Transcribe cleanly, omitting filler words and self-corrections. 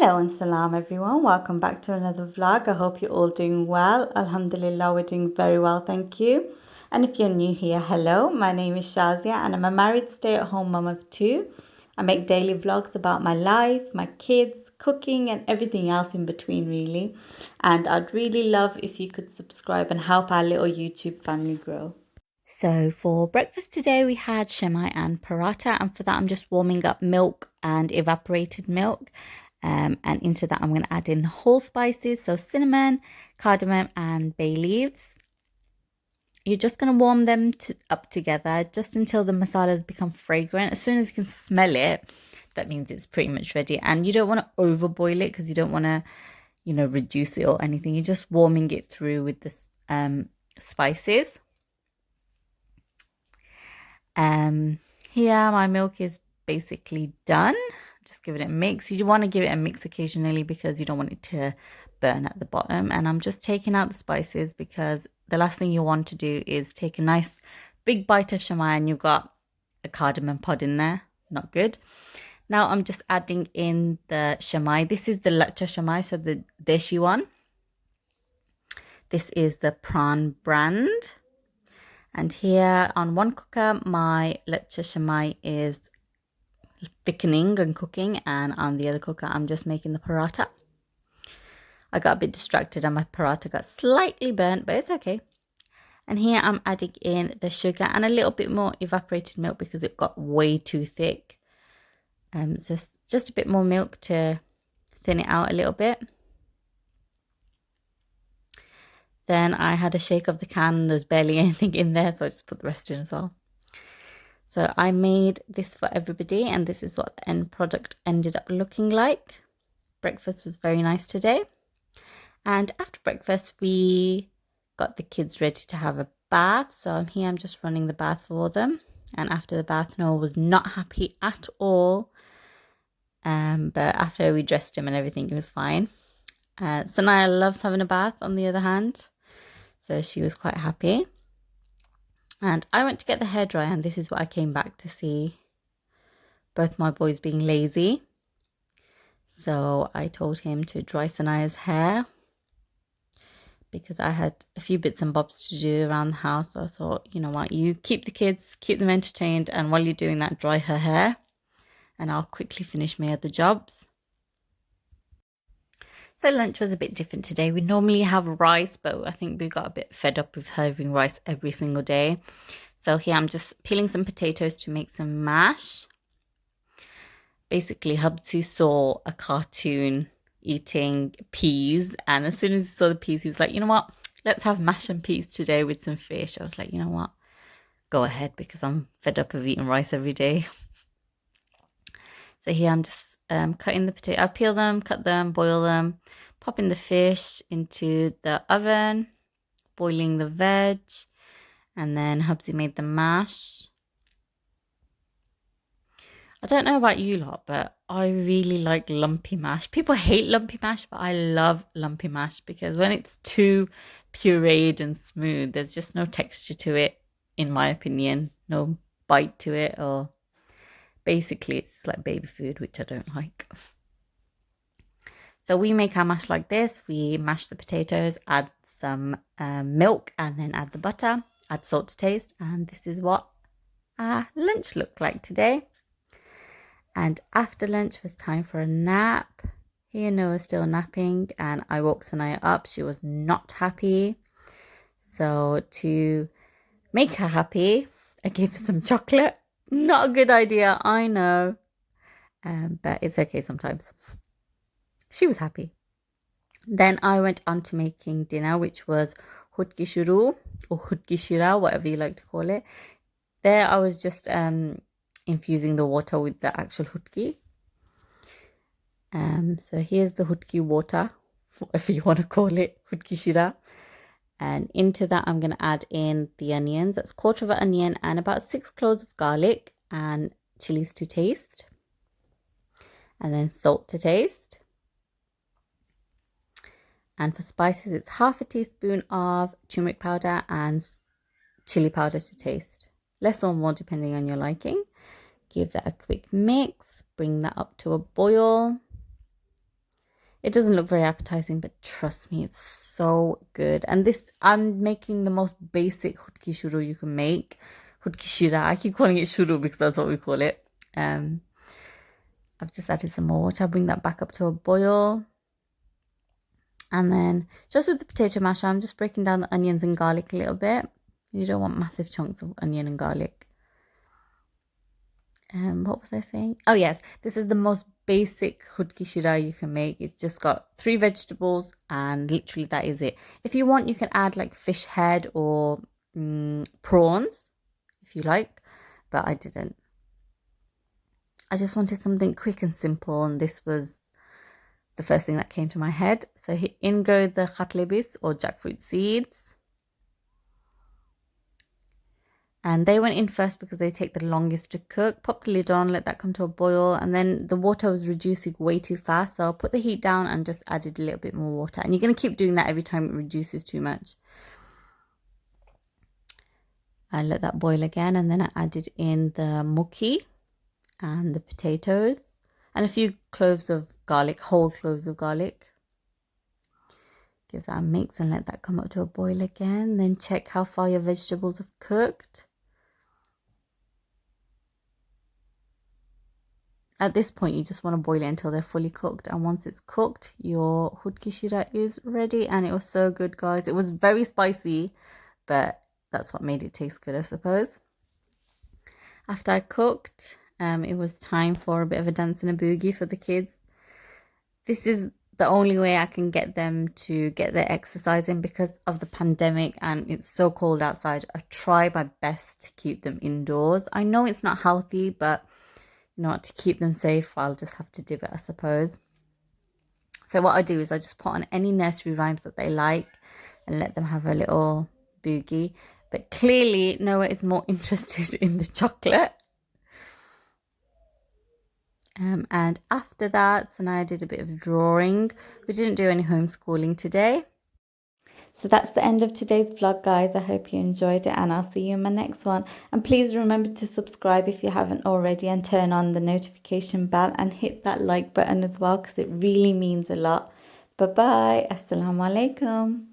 Hello and salam everyone. Welcome back to another vlog. I hope you're all doing well. Alhamdulillah, we're doing very well, thank you. And if you're new here, hello. My name is Shazia and I'm a married stay-at-home mum of two. I make daily vlogs about my life, my kids, cooking and everything else in between really. And I'd really love if you could subscribe and help our little YouTube family grow. So for breakfast today we had shemai and paratha, and for that I'm just warming up milk and evaporated milk. And into that I'm going to add in the whole spices, so cinnamon, cardamom and bay leaves. You're just going to warm them up together just until the masalas become fragrant. As soon as you can smell it, that means it's pretty much ready. And you don't want to overboil it because you don't want to, reduce it or anything. You're just warming it through with the spices. Here my milk is basically done. Just give it a mix. You want to give it a mix occasionally because you don't want it to burn at the bottom. And I'm just taking out the spices because the last thing you want to do is take a nice big bite of shemai and you've got a cardamom pod in there. Not good. Now I'm just adding in the shemai. This is the LiQWYD shemai, so the Deshi one. This is the prawn brand. And here on one cooker, my LiQWYD shemai is thickening and cooking, and on the other cooker I'm just making the paratha. I got a bit distracted and my paratha got slightly burnt, but it's okay. And here I'm adding in the sugar and a little bit more evaporated milk because it got way too thick. So just a bit more milk to thin it out a little bit. Then I had a shake of the can, there's barely anything in there, so I just put the rest in as well. So I made this for everybody, and this is what the end product ended up looking like. Breakfast was very nice today. And after breakfast, we got the kids ready to have a bath. So I'm just running the bath for them. And after the bath, Noah was not happy at all. But after we dressed him and everything, it was fine. Sanaya loves having a bath, on the other hand. So she was quite happy. And I went to get the hairdryer, and this is what I came back to see. Both my boys being lazy. So I told him to dry Sanaya's hair because I had a few bits and bobs to do around the house. So I thought, you know what, you keep the kids, keep them entertained, and while you're doing that, dry her hair. And I'll quickly finish my other jobs. So lunch was a bit different today. We normally have rice, but I think we got a bit fed up with having rice every single day. So here I'm just peeling some potatoes to make some mash. Basically, Hubsy saw a cartoon eating peas, and as soon as he saw the peas, he was like, you know what? Let's have mash and peas today with some fish. I was like, you know what? Go ahead, because I'm fed up of eating rice every day. So here I'm just cutting the potato. I peel them, cut them, boil them, popping the fish into the oven, boiling the veg, and then Hubsy made the mash. I don't know about you lot, but I really like lumpy mash. People hate lumpy mash, but I love lumpy mash because when it's too pureed and smooth, there's just no texture to it, in my opinion. No bite to it, or basically it's like baby food, which I don't like. So we make our mash like this. We mash the potatoes, add some milk, and then add the butter, add salt to taste. And this is what our lunch looked like today. And after lunch was time for a nap. Here Noah's still napping, and I woke Sanaya up. She was not happy. So to make her happy, I gave her some chocolate. Not a good idea, I know. But it's okay sometimes. She was happy. Then I went on to making dinner, which was hutki shuru or hutki shira, whatever you like to call it. There I was just infusing the water with the actual hutki. So here's the hutki water, whatever you want to call it, hutki shira. And into that I'm going to add in the onions. That's 1/4 of an onion and about 6 cloves of garlic and chilies to taste. And then salt to taste. And for spices, it's 1/2 teaspoon of turmeric powder and chili powder to taste. Less or more depending on your liking. Give that a quick mix. Bring that up to a boil. It doesn't look very appetizing, but trust me, it's so good. And this, I'm making the most basic hudki shuru you can make. Hudki shira. I keep calling it shuru because that's what we call it. Um, I've just added some more water. I'll bring that back up to a boil. And then just with the potato masher, I'm just breaking down the onions and garlic a little bit. You don't want massive chunks of onion and garlic. What was I saying? Oh yes, this is the most basic hudki shira you can make. It's just got 3 vegetables and literally that is it. If you want, you can add like fish head or prawns if you like, but I didn't. I just wanted something quick and simple, and this was the first thing that came to my head. So in go the khatlebis or jackfruit seeds. And they went in first because they take the longest to cook. Pop the lid on, let that come to a boil, and then the water was reducing way too fast, so I'll put the heat down and just added a little bit more water. And you're going to keep doing that every time it reduces too much. I let that boil again, and then I added in the mukhi and the potatoes and a few cloves of garlic, whole cloves of garlic. Give that a mix and let that come up to a boil again. Then check how far your vegetables have cooked. At this point, you just want to boil it until they're fully cooked. And once it's cooked, your hudki shira is ready. And it was so good, guys. It was very spicy, but that's what made it taste good, I suppose. After I cooked, it was time for a bit of a dance and a boogie for the kids. This is the only way I can get them to get their exercise in because of the pandemic and it's so cold outside. I try my best to keep them indoors. I know it's not healthy, but you know what, to keep them safe, I'll just have to do it, I suppose. So what I do is I just put on any nursery rhymes that they like and let them have a little boogie. But clearly Noah is more interested in the chocolate. And after that, Sanaya did a bit of drawing. We didn't do any homeschooling today. So that's the end of today's vlog, guys. I hope you enjoyed it and I'll see you in my next one. And please remember to subscribe if you haven't already and turn on the notification bell and hit that like button as well because it really means a lot. Bye bye. Assalamu alaikum.